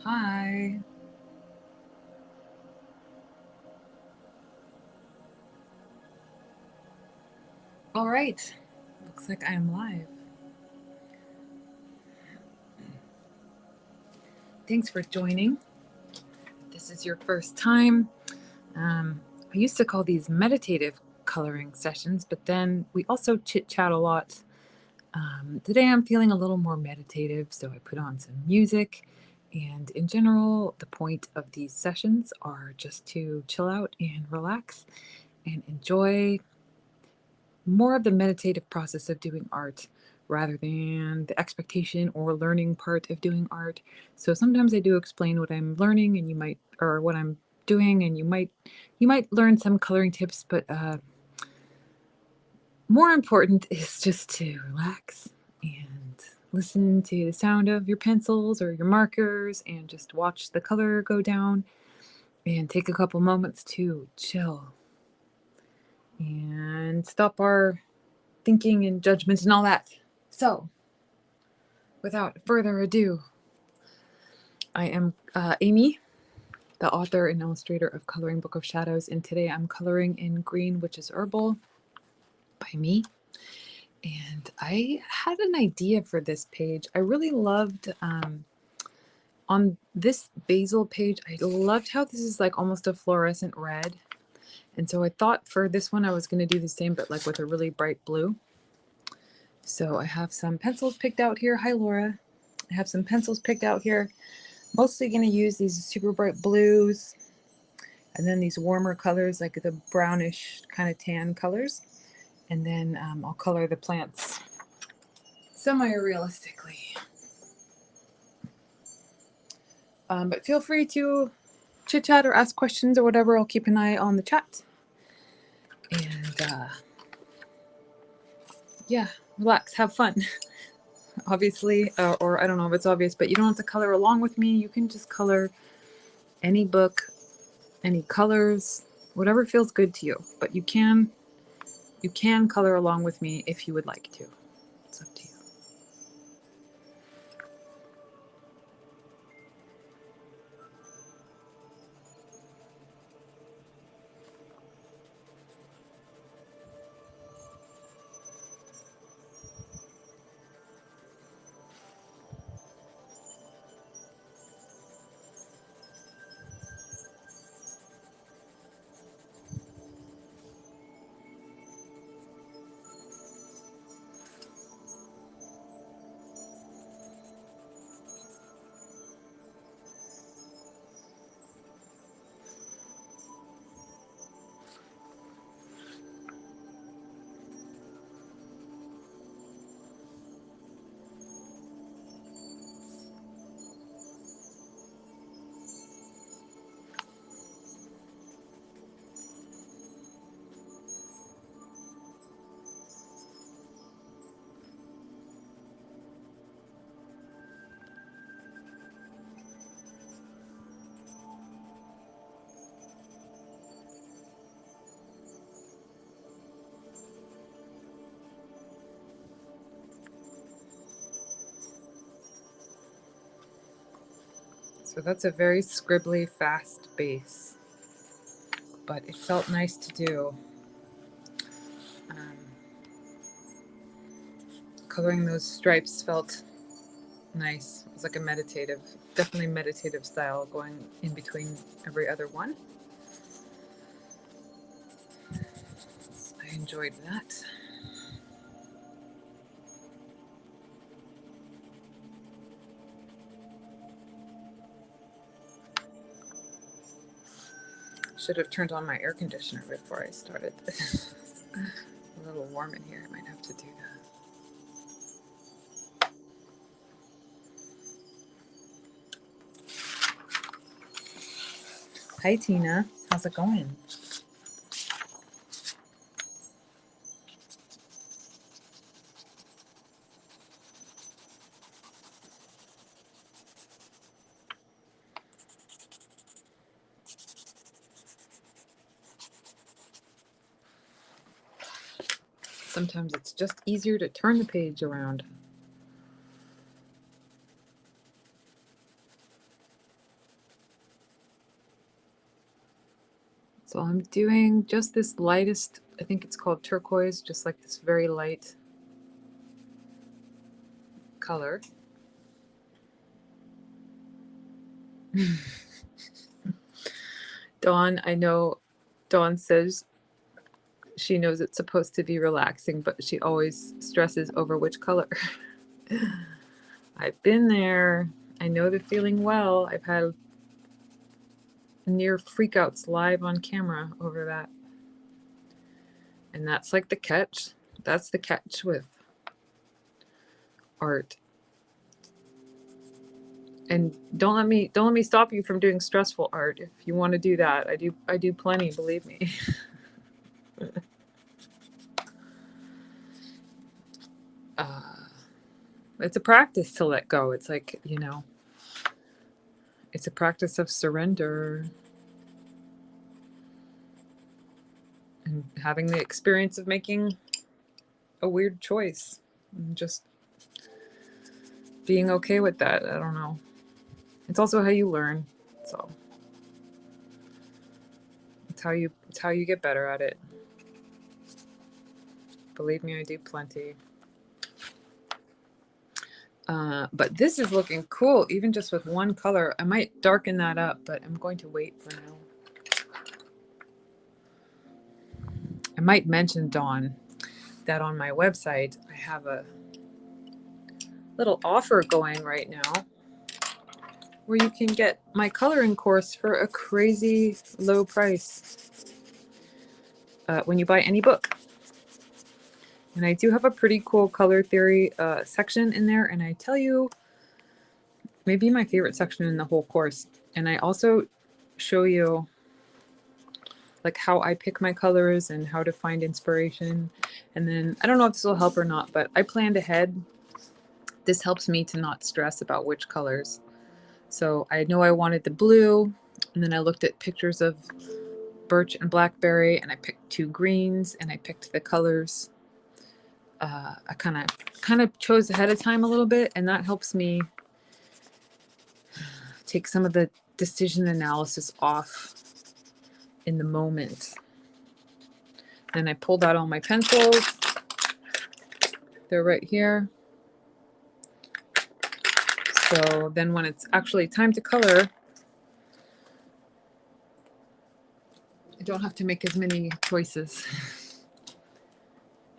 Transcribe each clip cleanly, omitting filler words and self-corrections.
Hi. All right. Looks like I am live. Thanks for joining. If this is your first time. I used to call these meditative coloring sessions, but then we also chit chat a lot. Today I'm feeling a little more meditative, so I put on some music. And in general, the point of these sessions are just to chill out and relax and enjoy more of the meditative process of doing art rather than the expectation or learning part of doing art. So sometimes I do explain what I'm learning and you might or what I'm doing and you might learn some coloring tips, but more important is just to relax and listen to the sound of your pencils or your markers and just watch the color go down and take a couple moments to chill and stop our thinking and judgments and all that. So, without further ado, I am Amy, the author and illustrator of Coloring Book of Shadows, and today I'm coloring in green, which is Herbal by me. And I had an idea for this page. I really loved on this basil page, I loved how this is like almost a fluorescent red. And so I thought for this one I was going to do the same, but like with a really bright blue. So I have some pencils picked out here. Hi, Laura. I have some pencils picked out here. Mostly going to use these super bright blues and then these warmer colors like the brownish kind of tan colors. And then I'll color the plants semi-realistically. But feel free to chit-chat or ask questions or whatever. I'll keep an eye on the chat. And yeah, relax, have fun. Obviously, or I don't know if it's obvious, but you don't have to color along with me. You can just color any book, any colors, whatever feels good to you. But you can color along with me if you would like to. It's up to you. So that's a very scribbly, fast base, but it felt nice to do. Coloring those stripes felt nice. It was like a meditative, definitely meditative style going in between every other one. I enjoyed that. Should have turned on my air conditioner before I started. A little warm in here. I might have to do that. Hi, Tina. How's it going? Sometimes it's just easier to turn the page around. So I'm doing just this lightest, I think it's called turquoise, just like this very light color. Dawn, I know Dawn says she knows it's supposed to be relaxing, but she always stresses over which color. I've been there. I know the feeling well. I've had near freakouts live on camera over that. And that's like the catch. That's the catch with art. And don't let me stop you from doing stressful art. If you want to do that, I do plenty, believe me. It's a practice to let go. It's like, you know, it's a practice of surrender and having the experience of making a weird choice and just being okay with that. I don't know. It's also how you learn. So it's how you get better at it. Believe me, I do plenty. But this is looking cool, even just with one color. I might darken that up, but I'm going to wait for now. I might mention, Dawn, that on my website, I have a little offer going right now where you can get my coloring course for a crazy low price when you buy any book. And I do have a pretty cool color theory section in there, and I tell you, maybe my favorite section in the whole course. And I also show you like how I pick my colors and how to find inspiration. And then I don't know if this will help or not, but I planned ahead. This helps me to not stress about which colors. So I know I wanted the blue, and then I looked at pictures of Birch and Blackberry, and I picked 2 greens, and I picked the colors. I kind of chose ahead of time a little bit, and that helps me take some of the decision analysis off in the moment. Then I pulled out all my pencils. They're right here. So then when it's actually time to color, I don't have to make as many choices.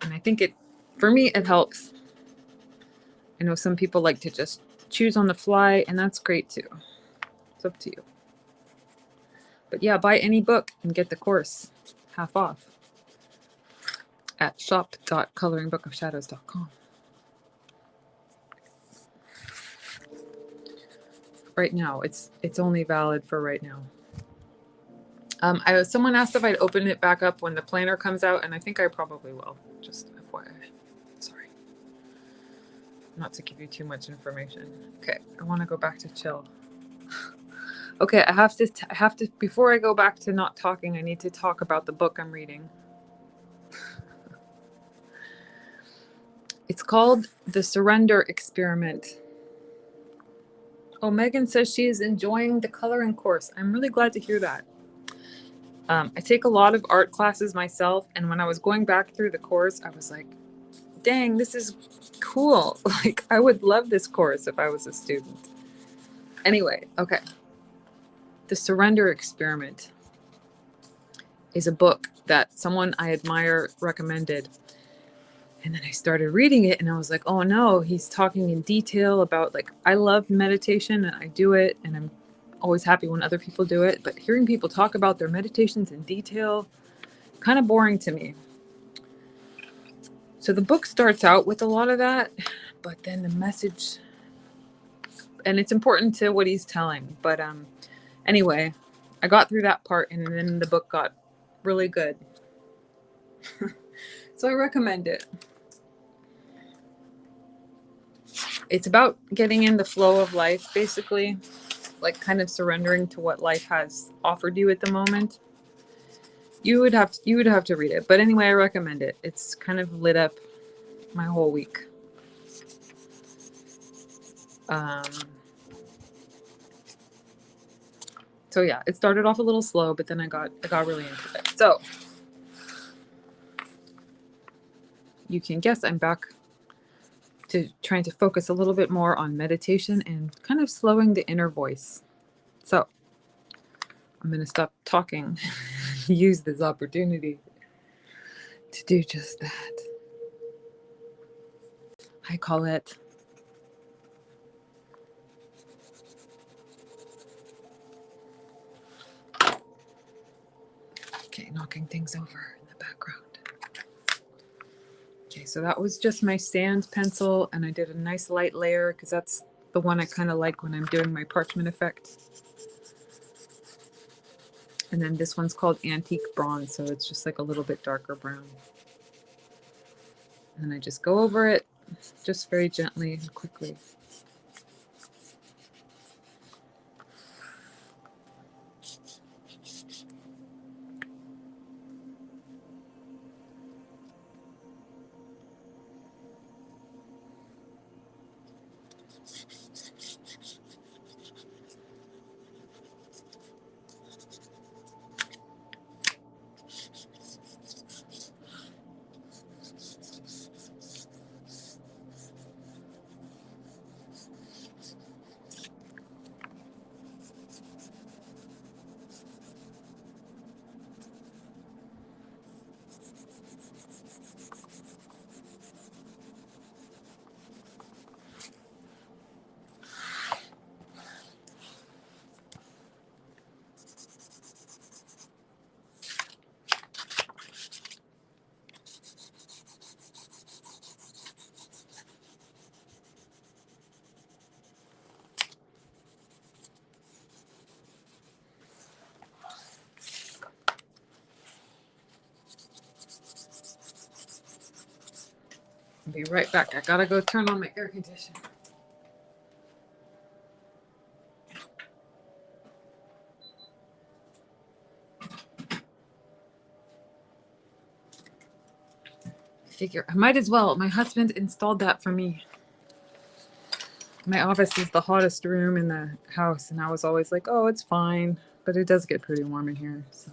And I think for me, it helps. I know some people like to just choose on the fly, and that's great too. It's up to you. But yeah, buy any book and get the course half off at shop.coloringbookofshadows.com. Right now, it's only valid for right now. Someone asked if I'd open it back up when the planner comes out, and I think I probably will. Just FYI. Sorry. Not to give you too much information. Okay, I want to go back to chill. Okay, I have to, before I go back to not talking, I need to talk about the book I'm reading. It's called The Surrender Experiment. Oh, Megan says she is enjoying the coloring course. I'm really glad to hear that. I take a lot of art classes myself, and when I was going back through the course, I was like, dang, this is cool. Like, I would love this course if I was a student. Anyway, okay. The Surrender Experiment is a book that someone I admire recommended. And then I started reading it, and I was like, oh no, he's talking in detail about, like, I love meditation and I do it, and I'm always happy when other people do it. But hearing people talk about their meditations in detail, kind of boring to me. So the book starts out with a lot of that, but then the message, and it's important to what he's telling. But anyway, I got through that part, and then the book got really good. So I recommend it. It's about getting in the flow of life, basically, like kind of surrendering to what life has offered you at the moment. You would have to read it, but anyway, I recommend it. It's kind of lit up my whole week. So yeah, it started off a little slow, but then I got really into it. So you can guess I'm back to trying to focus a little bit more on meditation and kind of slowing the inner voice. So I'm going to stop talking, use this opportunity to do just that. I call it okay, knocking things over in the background. Okay, so that was just my sand pencil, and I did a nice light layer because that's the one I kind of like when I'm doing my parchment effect. And then this one's called Antique Bronze, so it's just like a little bit darker brown. And I just go over it just very gently and quickly. I'll be right back. I gotta go turn on my air conditioner. Figure I might as well. My husband installed that for me. My office is the hottest room in the house, and I was always like, oh, it's fine. But it does get pretty warm in here. So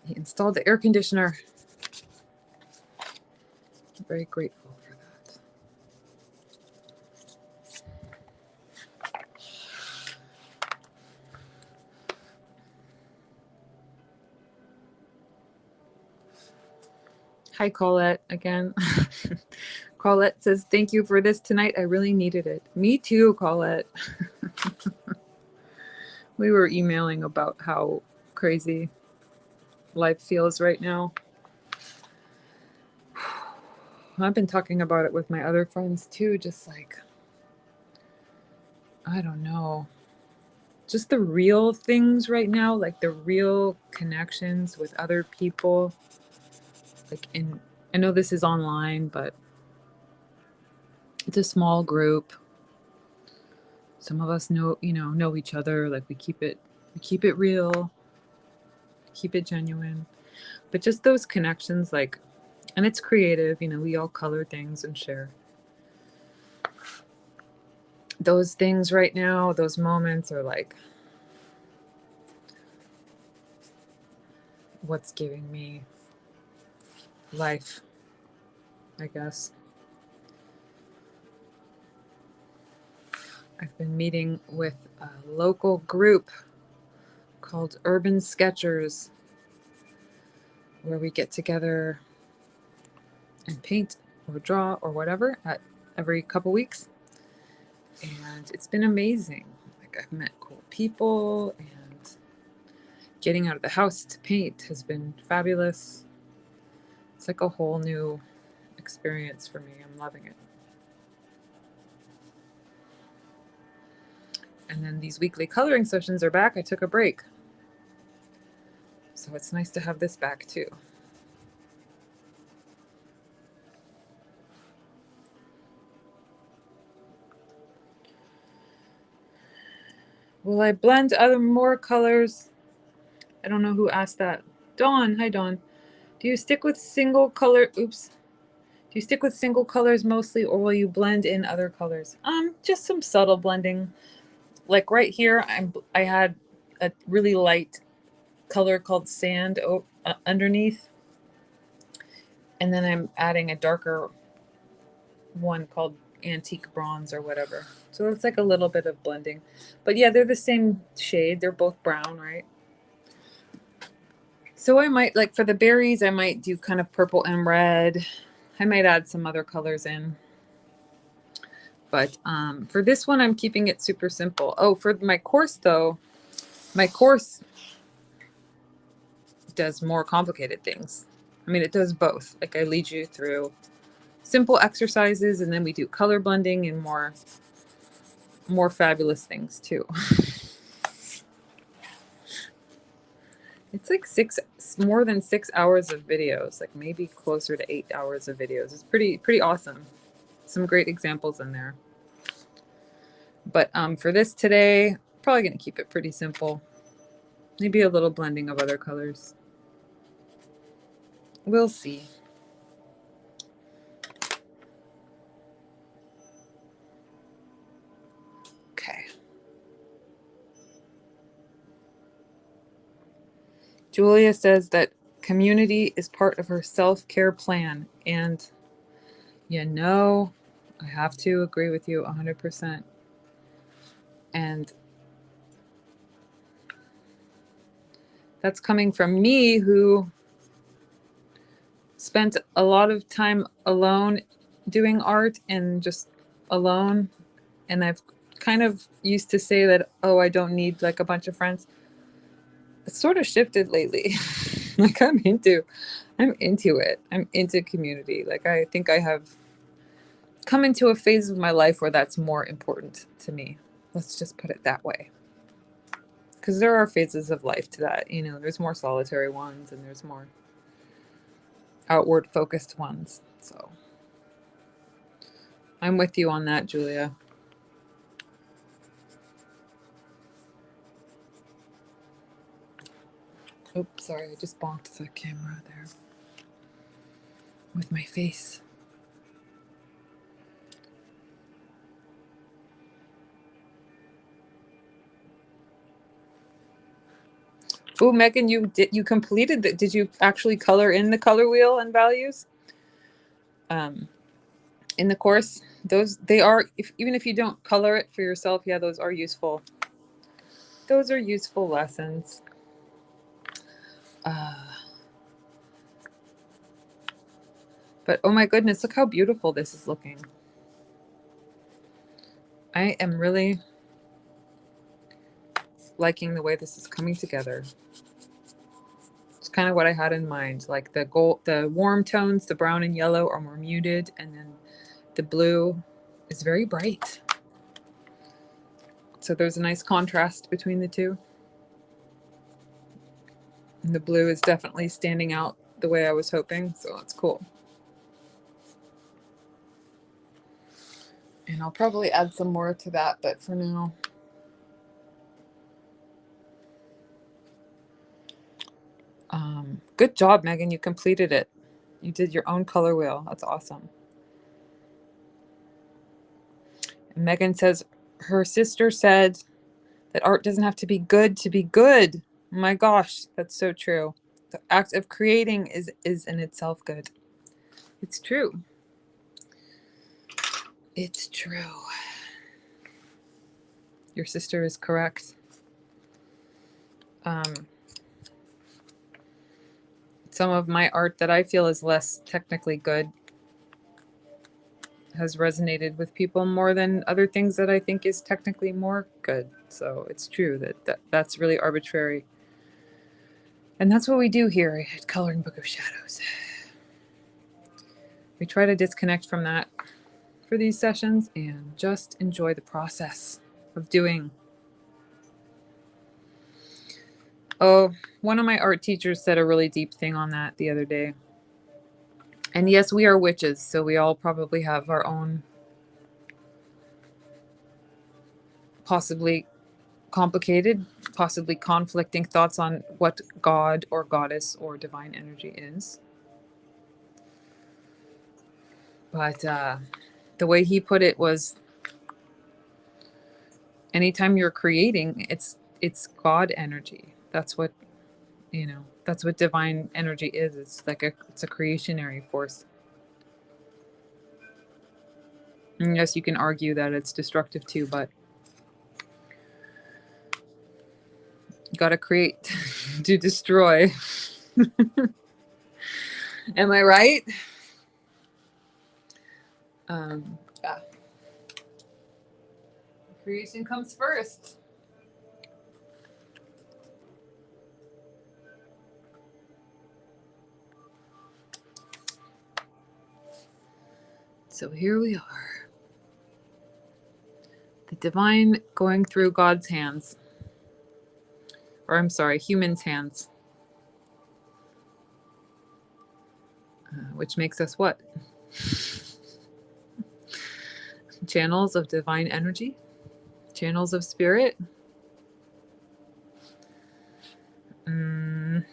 he installed the air conditioner. I'm very grateful for that. Hi, Colette, again. Colette says, thank you for this tonight. I really needed it. Me too, Colette. We were emailing about how crazy life feels right now. I've been talking about it with my other friends too, just like, I don't know, just the real things right now, like the real connections with other people. Like I know this is online, but it's a small group. Some of us know each other. Like we keep it real, keep it genuine. But just those connections, like, and it's creative, we all color things and share. Those things right now, those moments are like what's giving me life, I guess. I've been meeting with a local group called Urban Sketchers, where we get together and paint or draw or whatever at every couple weeks. And it's been amazing. Like, I've met cool people, and getting out of the house to paint has been fabulous. It's like a whole new experience for me. I'm loving it. And then these weekly coloring sessions are back. I took a break. So it's nice to have this back too. Will I blend more colors? I don't know who asked that. Dawn, hi Dawn. Do you stick with single color? Oops. Do you stick with single colors mostly, or will you blend in other colors? Just some subtle blending. like right here, I had a really light color called sand underneath, and then I'm adding a darker one called antique bronze or whatever. So it's like a little bit of blending. But yeah, they're the same shade. They're both brown, right? So I might, like for the berries, I might do kind of purple and red. I might add some other colors in. But for this one, I'm keeping it super simple. Oh, for my course though, my course does more complicated things. I mean, it does both. Like I lead you through simple exercises, and then we do color blending and more fabulous things too. It's like more than 6 hours of videos, like maybe closer to 8 hours of videos. It's pretty awesome. Some great examples in there. But for this today, probably going to keep it pretty simple. Maybe a little blending of other colors. We'll see. Okay. Julia says that community is part of her self-care plan. And, you know, I have to agree with you 100%. And that's coming from me, who spent a lot of time alone doing art and just alone. And I've kind of used to say that, oh, I don't need like a bunch of friends. It's sort of shifted lately. Like I'm into it. I'm into community. Like I think I have come into a phase of my life where that's more important to me. Let's just put it that way. Because there are phases of life to that. You know, there's more solitary ones and there's more outward focused ones. So I'm with you on that, Julia. Oops, sorry, I just bonked the camera there with my face. Oh, Megan, you completed that. Did you actually color in the color wheel and values? In the course, they are, even if you don't color it for yourself, yeah, those are useful. Those are useful lessons. But oh my goodness, look how beautiful this is looking. I am really liking the way this is coming together. It's kind of what I had in mind. Like the warm tones, the brown and yellow are more muted, and then the blue is very bright. So there's a nice contrast between the two. And the blue is definitely standing out the way I was hoping, so that's cool. And I'll probably add some more to that, but for now. Good job, Megan. You completed it. You did your own color wheel. That's awesome. And Megan says her sister said that art doesn't have to be good to be good. Oh my gosh, that's so true. The act of creating is in itself good. It's true. It's true. Your sister is correct. Some of my art that I feel is less technically good has resonated with people more than other things that I think is technically more good. So it's true that's really arbitrary. And that's what we do here at Coloring Book of Shadows. We try to disconnect from that for these sessions and just enjoy the process of doing. Oh, one of my art teachers said a really deep thing on that the other day. And yes, we are witches, so we all probably have our own possibly complicated, possibly conflicting thoughts on what God or goddess or divine energy is. But the way he put it was, anytime you're creating, it's God energy. That's what, that's what divine energy is. It's like it's a creationary force. And yes, you can argue that it's destructive too, but you got to create to destroy. Am I right? Yeah. Creation comes first. So here we are. The divine going through God's hands. Or I'm sorry, humans' hands. Which makes us what? Channels of divine energy? Channels of spirit? And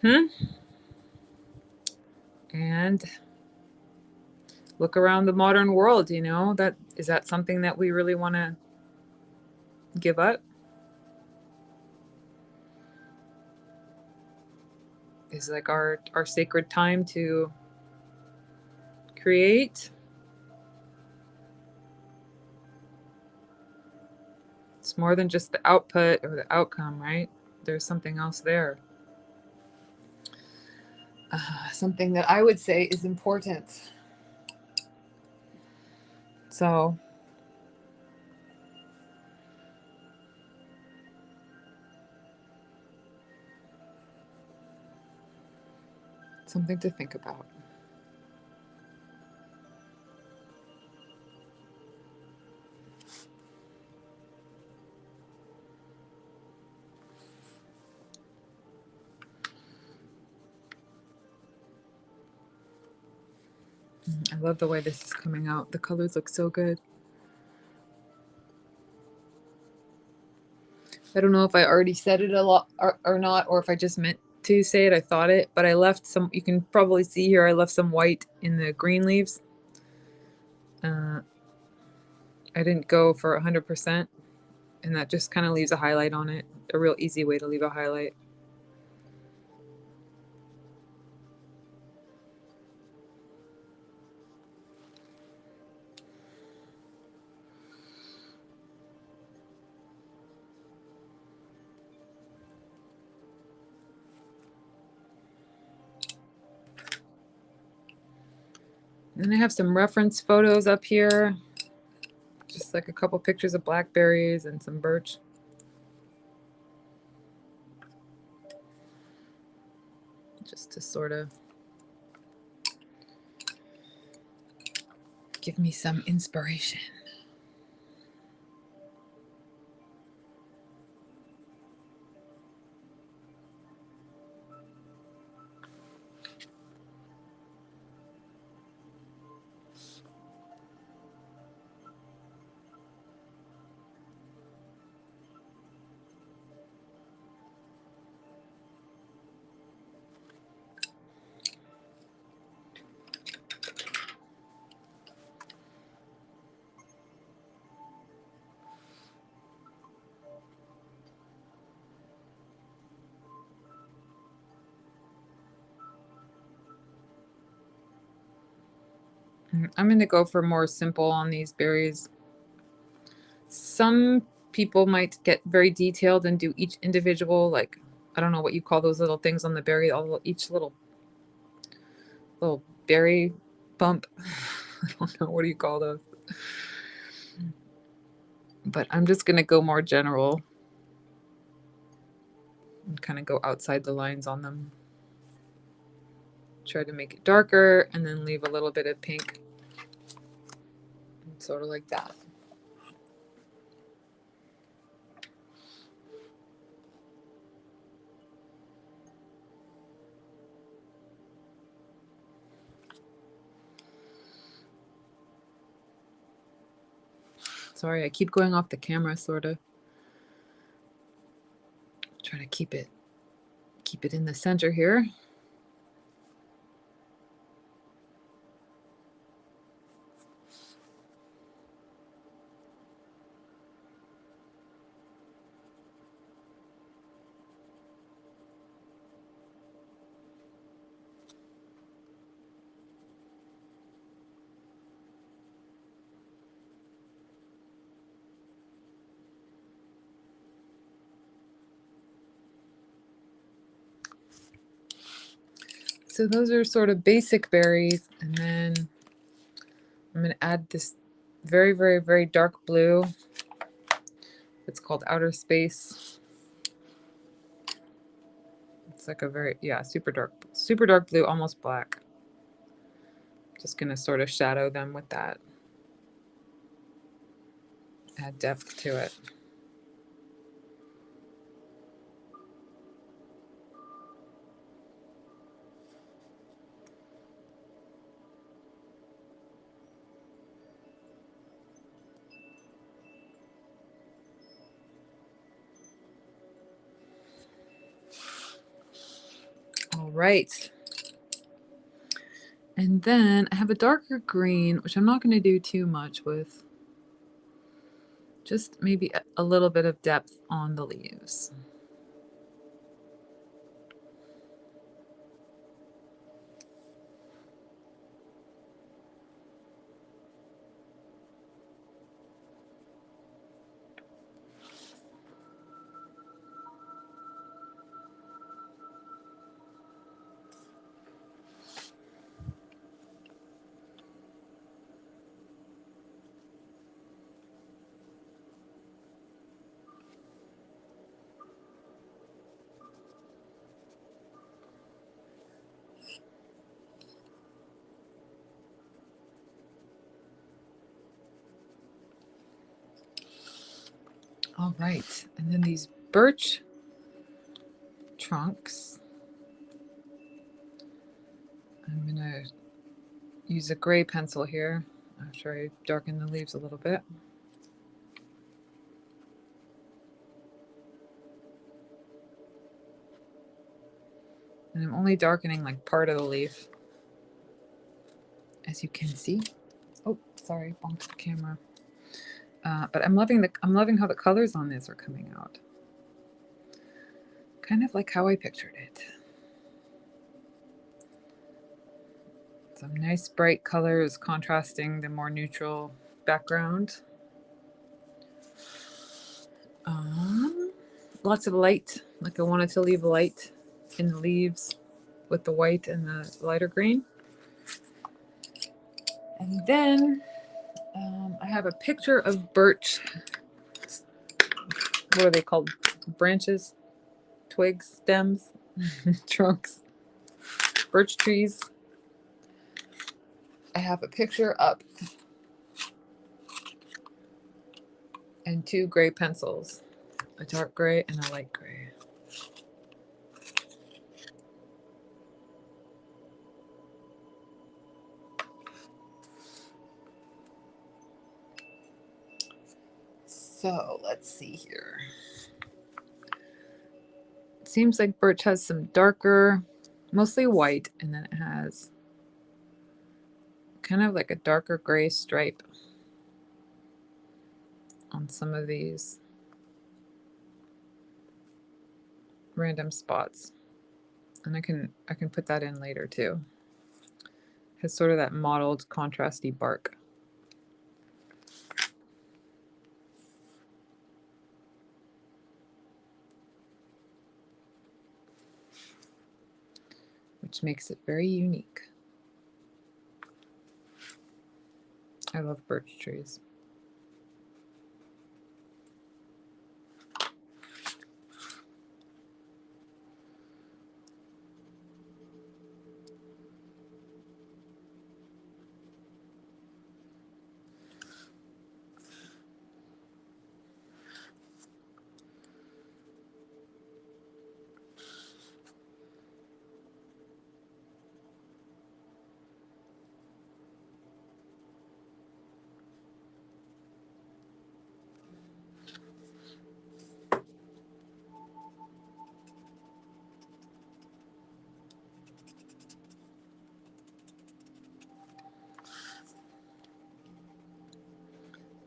look around the modern world, that is that something that we really want to give up? Is like our sacred time to create? It's more than just the output or the outcome, right? There's something else there. Something that I would say is important. So something to think about. I love the way this is coming out. The colors look so good. I don't know if I already said it a lot or not, or if I just meant to say it. I thought it, but I left some, you can probably see here, I left some white in the green leaves. I didn't go for 100%, and that just kind of leaves a highlight on it. A real easy way to leave a highlight. And I have some reference photos up here. Just like a couple pictures of blackberries and some birch. Just to sort of give me some inspiration. I'm going to go for more simple on these berries. Some people might get very detailed and do each individual, like, I don't know what you call those little things on the berry, each little berry bump. I don't know, what do you call those? But I'm just going to go more general and kind of go outside the lines on them. Try to make it darker and then leave a little bit of pink. Sort of like that. Sorry, I keep going off the camera, sort of. Try to keep it in the center here. So those are sort of basic berries, and then I'm going to add this very, very, very dark blue. It's called Outer Space. It's like a very, yeah, super dark blue, almost black. Just going to sort of shadow them with that. Add depth to it. All right. And then I have a darker green, which I'm not going to do too much with. Just maybe a little bit of depth on the leaves. All right, and then these birch trunks. I'm gonna use a gray pencil here after I darken the leaves a little bit. And I'm only darkening like part of the leaf, as you can see. Oh, sorry, bonked the camera. But I'm loving how the colors on this are coming out. Kind of like how I pictured it. Some nice bright colors contrasting the more neutral background. Lots of light, like I wanted to leave light in the leaves with the white and the lighter green. And then I have a picture of birch. What are they called? Branches, twigs, stems, trunks, birch trees. I have a picture up and two gray pencils, a dark gray and a light gray. So let's see here. It seems like birch has some darker, mostly white, and then it has kind of like a darker gray stripe on some of these random spots. And I can put that in later too. It has sort of that mottled, contrasty bark. Which makes it very unique. I love birch trees.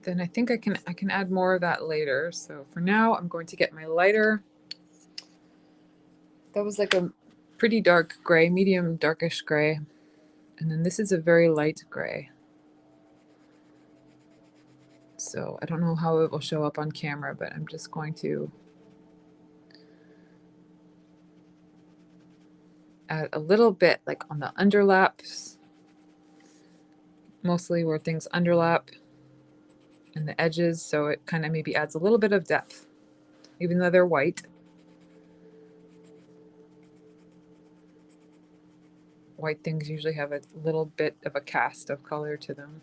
Then I think I can add more of that later. So for now, I'm going to get my lighter. That was like a pretty dark gray, medium darkish gray. And then this is a very light gray. So I don't know how it will show up on camera, but I'm just going to add a little bit like on the underlaps, mostly where things underlap and the edges, so it kind of maybe adds a little bit of depth, even though they're white. White things usually have a little bit of a cast of color to them.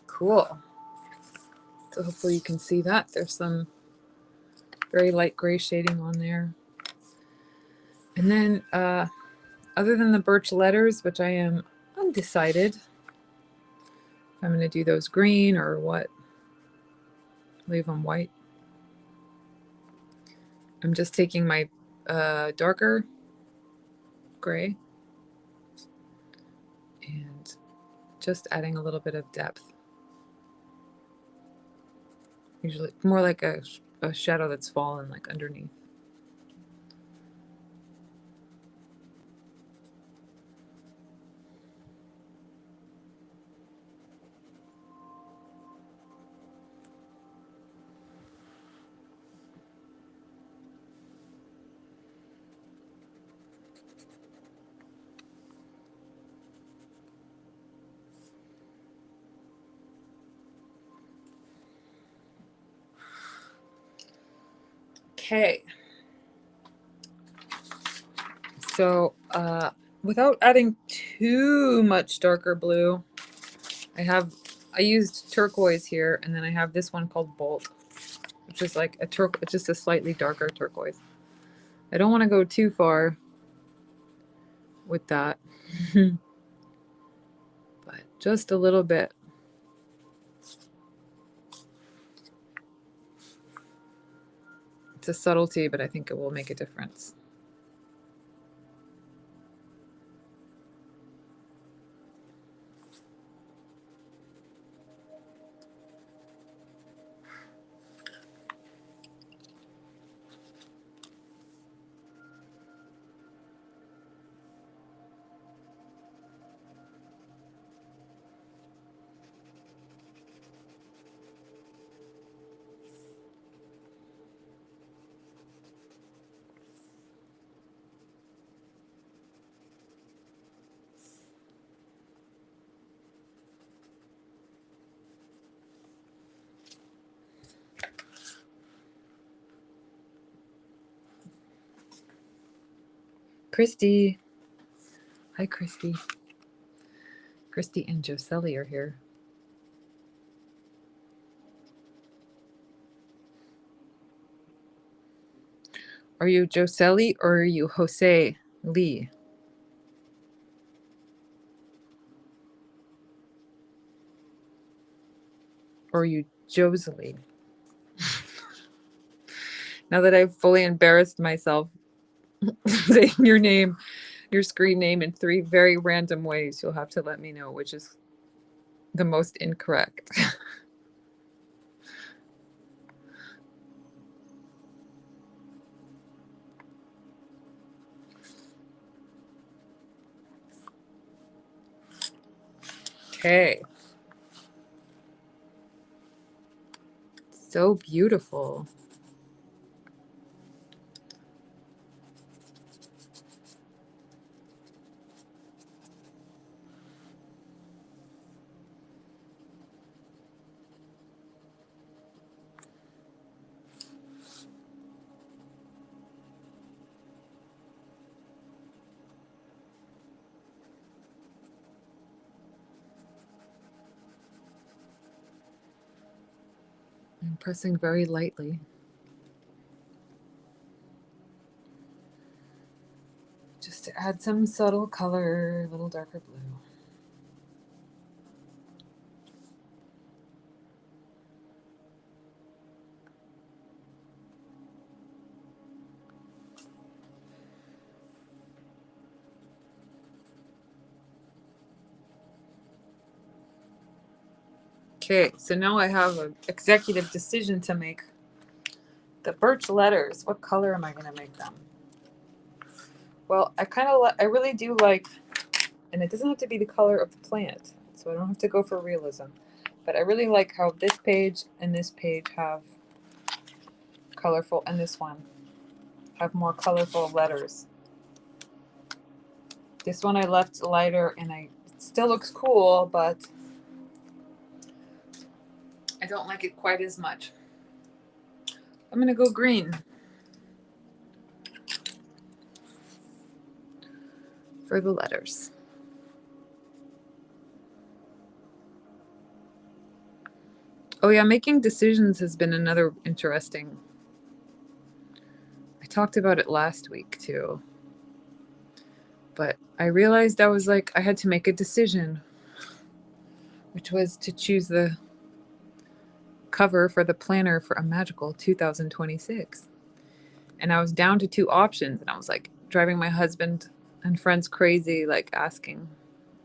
Cool. So hopefully you can see that. There's some very light gray shading on there. And then other than the birch letters, which I am undecided if I'm going to do those green or what, leave them white. I'm just taking my darker gray and just adding a little bit of depth. Usually more like a shadow that's fallen like underneath. Okay. So without adding too much darker blue, I used turquoise here, and then I have this one called Bolt, which is like a it's just a slightly darker turquoise. I don't want to go too far with that, but just a little bit. It's a subtlety, but I think it will make a difference. Christy. Hi, Christy. Christy and Joselli are here. Are you Joselli or are you Jose Lee? Or are you Joselli? Now that I've fully embarrassed myself saying your name, your screen name in 3 very random ways, you'll have to let me know which is the most incorrect. Okay. So beautiful. I'm pressing very lightly. add some subtle color, a little darker blue. Okay, so now I have an executive decision to make. The birch letters, what color am I going to make them? Well, I really do like, and it doesn't have to be the color of the plant, so I don't have to go for realism, but I really like how this page and this page have colorful, and this one have more colorful letters. This one I left lighter, and it still looks cool, but I don't like it quite as much. I'm going to go green for the letters. Oh yeah, making decisions has been another interesting. I talked about it last week too. But I realized I had to make a decision, which was to choose the cover for the planner for A Magical 2026. And I was down to 2 options, and I was like driving my husband and friends crazy, like asking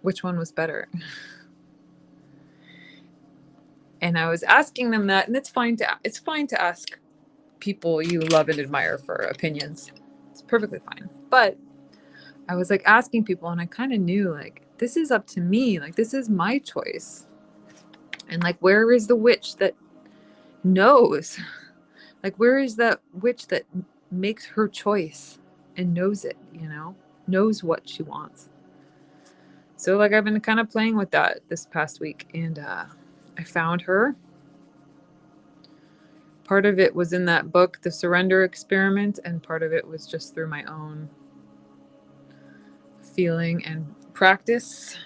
which one was better. And I was asking them that, and it's fine to ask people you love and admire for opinions. It's perfectly fine. But I was like asking people, and I kind of knew like this is up to me, like this is my choice. And like, where is the witch that knows? Like, where is that witch that makes her choice and knows it, knows what she wants? So like, I've been kind of playing with that this past week, and I found her. Part of it was in that book, The Surrender Experiment, and part of it was just through my own feeling and practice,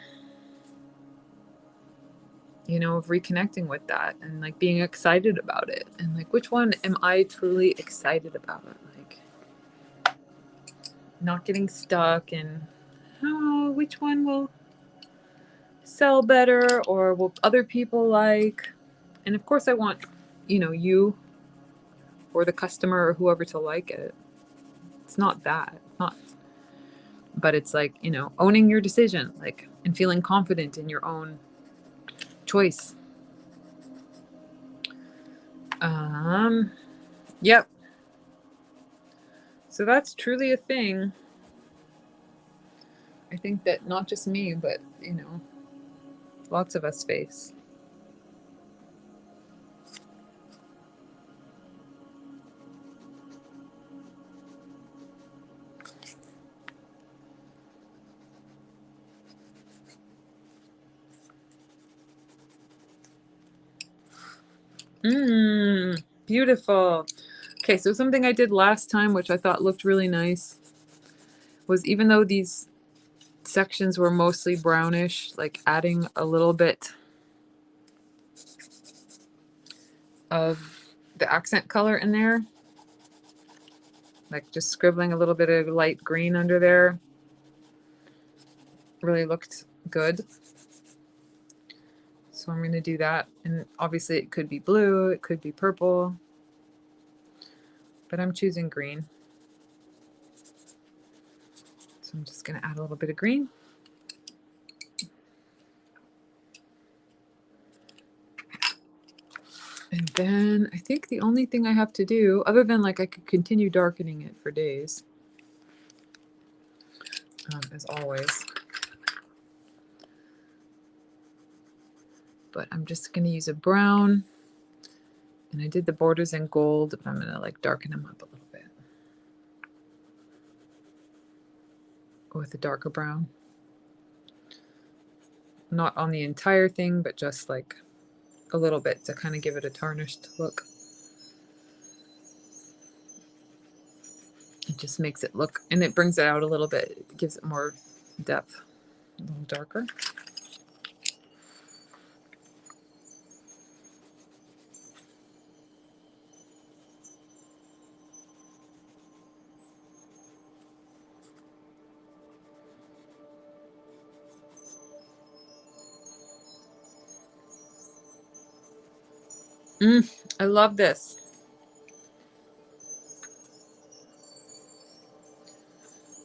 of reconnecting with that and like being excited about it. And like, which one am I truly excited about? Like, not getting stuck in, which one will sell better or will other people like? And of course I want, you or the customer or whoever to like it. It's not that. It's not, but it's like, owning your decision, like, and feeling confident in your own choice. Yep. So that's truly a thing. I think that not just me, but, lots of us face. Beautiful. Okay, so something I did last time, which I thought looked really nice, was even though these sections were mostly brownish, like adding a little bit of the accent color in there, like just scribbling a little bit of light green under there, really looked good. So I'm going to do that, and obviously it could be blue, it could be purple, but I'm choosing green. So I'm just going to add a little bit of green. And then I think the only thing I have to do, other than like I could continue darkening it for days, as always. But I'm just going to use a brown. And I did the borders in gold, but I'm going to like darken them up a little bit with a darker brown. Not on the entire thing, but just like a little bit to kind of give it a tarnished look. It just makes it look, and it brings it out a little bit. It gives it more depth, a little darker. I love this.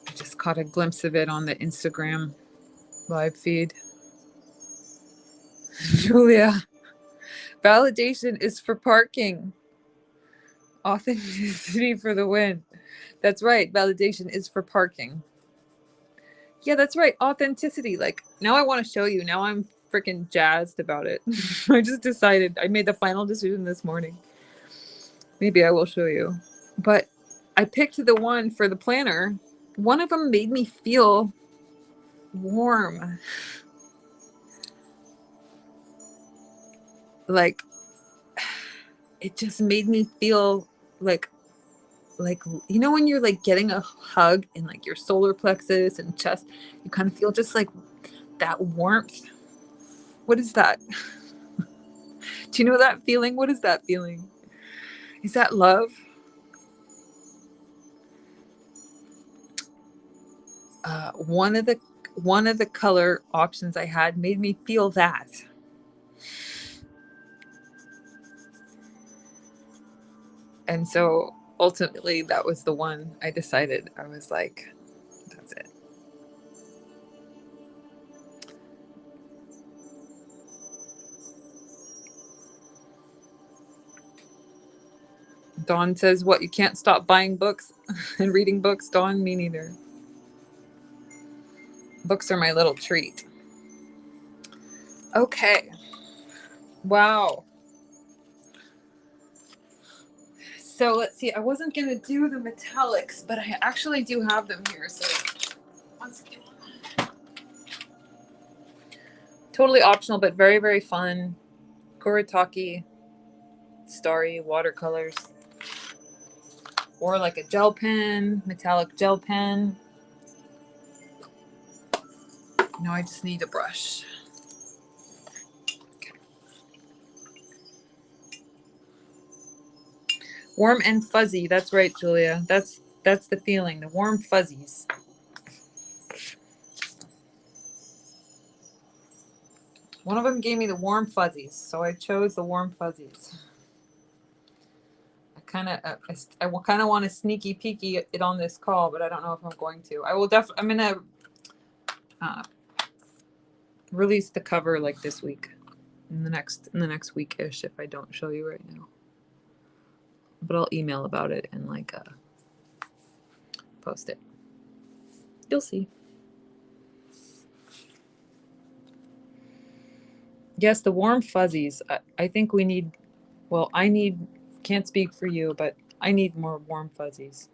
I just caught a glimpse of it on the Instagram live feed. Julia, validation is for parking. Authenticity for the win. That's right. Validation is for parking. Yeah, that's right. Authenticity. Like, now I want to show you. Now I'm freaking jazzed about it. I just decided. I made the final decision this morning. Maybe I will show you. But I picked the one for the planner. One of them made me feel warm. Like, it just made me feel like you know when you're like getting a hug in like your solar plexus and chest, you kind of feel just like that warmth. What is that? Do you know that feeling? What is that feeling? Is that love? One of the color options I had made me feel that. And so ultimately that was the one I decided. I was like, that's it. Dawn says, what, you can't stop buying books and reading books? Dawn, me neither. Books are my little treat. Okay. Wow. So let's see. I wasn't going to do the metallics, but I actually do have them here. So once again, totally optional, but very, very fun. Kuretake, starry watercolors. Or like a gel pen, metallic gel pen. No, I just need a brush. Okay. Warm and fuzzy. That's right, Julia. That's the feeling. The warm fuzzies. One of them gave me the warm fuzzies, so I chose the warm fuzzies. I kind of want to sneaky peeky it on this call, but I don't know if I'm going to. I will definitely. I'm gonna release the cover like this week, in the next week-ish, if I don't show you right now. But I'll email about it and like post it. You'll see. Yes, the warm fuzzies. I think we need. Well, I need. Can't speak for you, but I need more warm fuzzies.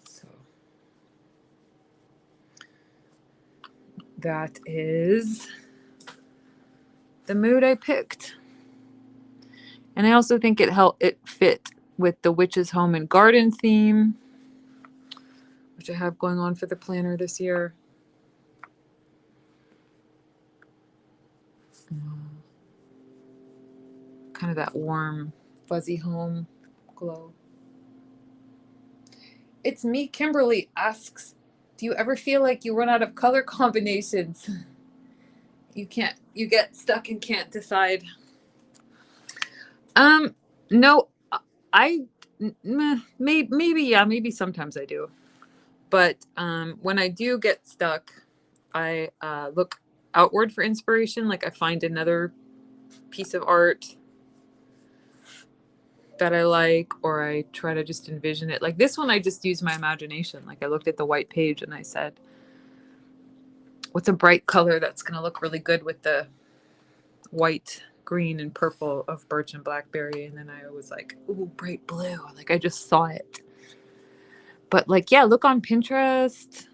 So that is the mood I picked. And I also think it fit with the Witch's Home and Garden theme, which I have going on for the planner this year. Kind of that warm, fuzzy home glow. It's me, Kimberly asks, do you ever feel like you run out of color combinations? You get stuck and can't decide. No, maybe sometimes I do. But when I do get stuck, I look outward for inspiration. Like I find another piece of art that I like, or I try to just envision it. Like this one, I just used my imagination. Like I looked at the white page and I said, what's a bright color that's going to look really good with the white, green, and purple of Birch and Blackberry? And then I was like, ooh, bright blue. Like I just saw it. But like, yeah, look on Pinterest,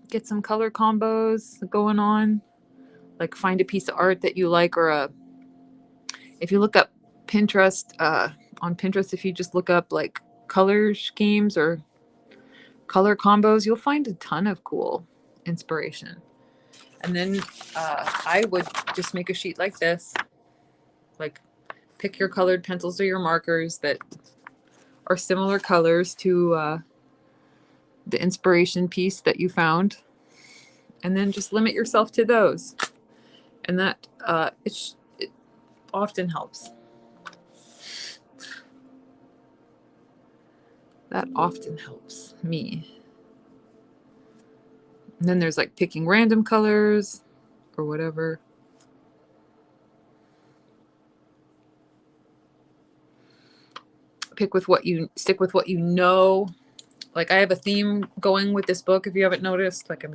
get some color combos going on. Like find a piece of art that you like, or if you look up Pinterest, on Pinterest, if you just look up like color schemes or color combos, you'll find a ton of cool inspiration. And then I would just make a sheet like this, like pick your colored pencils or your markers that are similar colors to the inspiration piece that you found, and then just limit yourself to those. And that it often helps. That often helps me. And then there's like picking random colors or whatever. Stick with what you know. Like I have a theme going with this book, if you haven't noticed. Like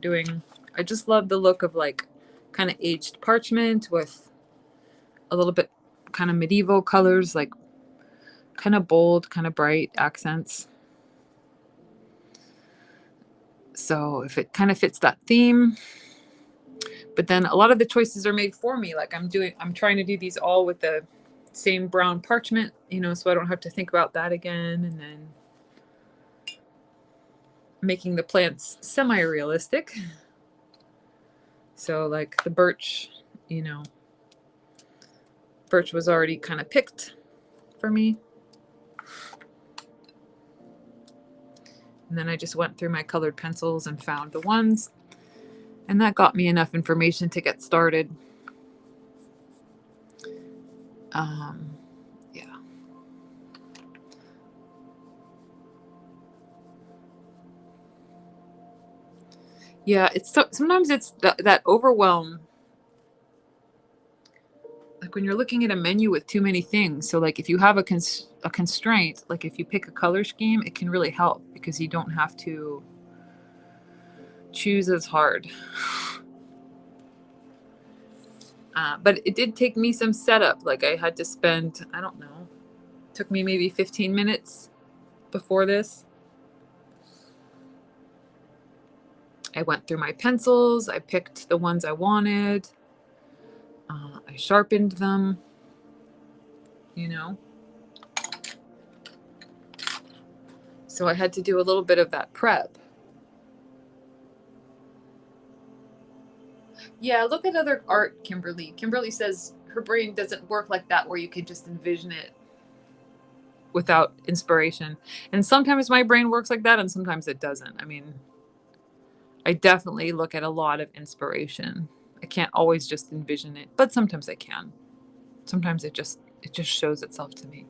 I just love the look of like kind of aged parchment with a little bit kind of medieval colors, like kind of bold, kind of bright accents. So if it kind of fits that theme, but then a lot of the choices are made for me. Like I'm trying to do these all with the same brown parchment, so I don't have to think about that again. And then making the plants semi-realistic. So like the birch, birch was already kind of picked for me. And then I just went through my colored pencils and found the ones. And that got me enough information to get started. Yeah. Yeah, sometimes it's that overwhelm. Like when you're looking at a menu with too many things. So like if you have a constraint, like if you pick a color scheme, it can really help because you don't have to choose as hard. But it did take me some setup. Like I had to spend, I don't know, took me maybe 15 minutes before this. I went through my pencils. I picked the ones I wanted. I sharpened them, So I had to do a little bit of that prep. Yeah, look at other art, Kimberly. Kimberly says her brain doesn't work like that where you can just envision it without inspiration. And sometimes my brain works like that and sometimes it doesn't. I mean, I definitely look at a lot of inspiration. I can't always just envision it, but sometimes I can. Sometimes it just shows itself to me.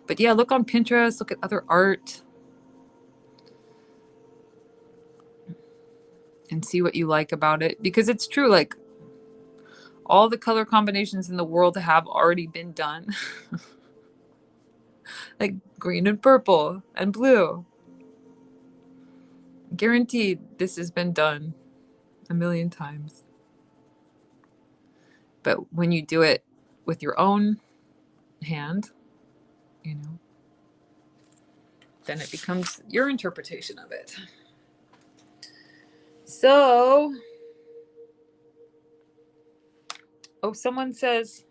But yeah, look on Pinterest, look at other art and see what you like about it, because it's true, like all the color combinations in the world have already been done. Like green and purple and blue. Guaranteed this has been done a million times. But when you do it with your own hand, then it becomes your interpretation of it. So, someone says,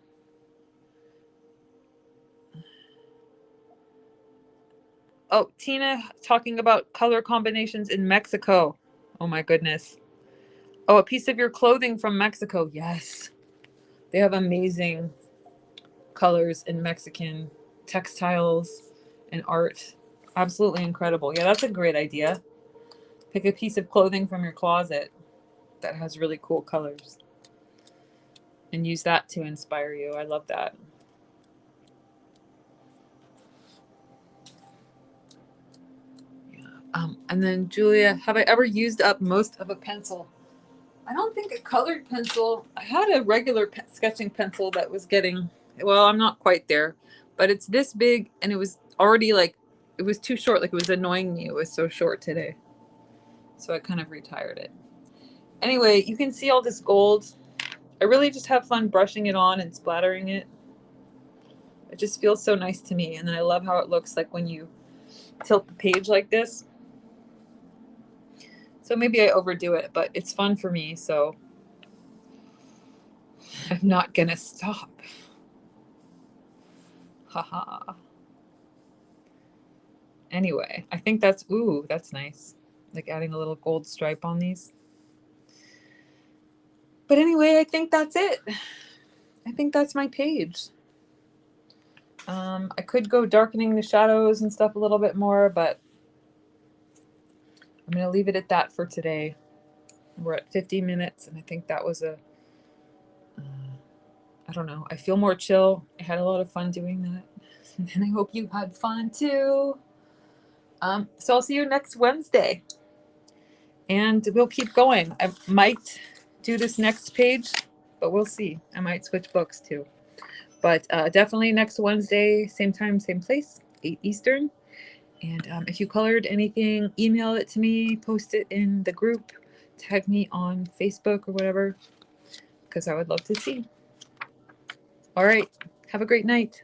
Tina talking about color combinations in Mexico. Oh my goodness. Oh, a piece of your clothing from Mexico. Yes. They have amazing colors in Mexican textiles and art. Absolutely incredible. Yeah, that's a great idea. Pick a piece of clothing from your closet that has really cool colors and use that to inspire you. I love that. And then Julia, have I ever used up most of a pencil? I don't think a colored pencil. I had a regular sketching pencil that was getting, well, I'm not quite there, but it's this big and it was already like, it was too short. Like it was annoying me. It was so short today. So I kind of retired it. Anyway, you can see all this gold. I really just have fun brushing it on and splattering it. It just feels so nice to me. And then I love how it looks like when you tilt the page like this. So maybe I overdo it, but it's fun for me. So I'm not going to stop. Haha. Anyway, I think that's nice. Like adding a little gold stripe on these. But anyway, I think that's it. I think that's my page. I could go darkening the shadows and stuff a little bit more, but I'm going to leave it at that for today. We're at 50 minutes, and I think that was I don't know. I feel more chill. I had a lot of fun doing that. And I hope you had fun too. So I'll see you next Wednesday. And we'll keep going. I might do this next page, but we'll see. I might switch books too. But definitely next Wednesday, same time, same place, 8 Eastern. And if you colored anything, email it to me, post it in the group, tag me on Facebook or whatever, because I would love to see. All right. Have a great night.